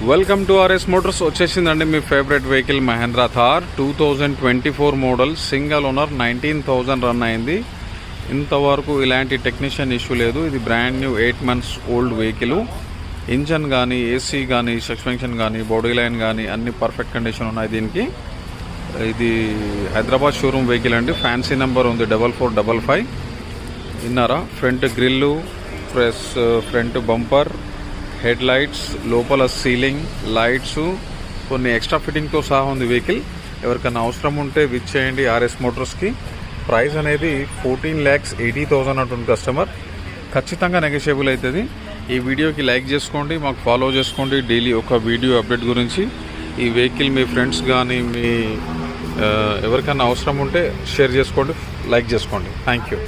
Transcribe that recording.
Welcome to RS Motors. వచ్చేసిందండి మీ favourite vehicle Mahindra Thar 2024 model, single owner, 19,000 run అయింది. ఇంతవరకు ఇలాంటి టెక్నీషియన్ ఇష్యూ లేదు. ఇది brand new 8 months old vehicle. Engine కానీ, ఏసీ కానీ, సస్పెన్షన్ కానీ, బాడీ లైన్ కానీ అన్ని పర్ఫెక్ట్ కండిషన్ ఉన్నాయి దీనికి. ఇది హైదరాబాద్ షోరూమ్ వెహికల్ అండి. ఫ్యాన్సీ నెంబర్ ఉంది 4455. విన్నారా? Front grille plus front bumper, head lights, లోపల సీలింగ్ లైట్స్, కొన్ని ఎక్స్ట్రా ఫిట్టింగ్తో సహా ఉంది వెహికల్. ఎవరికైనా అవసరం ఉంటే విచ్ చేయండి ఆర్ఎస్ మోటార్స్కి. ప్రైస్ అనేది 14,80,000 అంటుంది కస్టమర్. ఖచ్చితంగా నెగోషియబుల్ అవుతుంది. ఈ వీడియోకి లైక్ చేసుకోండి, మాకు ఫాలో చేసుకోండి. డైలీ ఒక వీడియో అప్డేట్ గురించి. ఈ వెహికల్ మీ ఫ్రెండ్స్ కానీ మీ ఎవరికైనా అవసరం ఉంటే షేర్ చేసుకోండి, లైక్ చేసుకోండి. Thank you.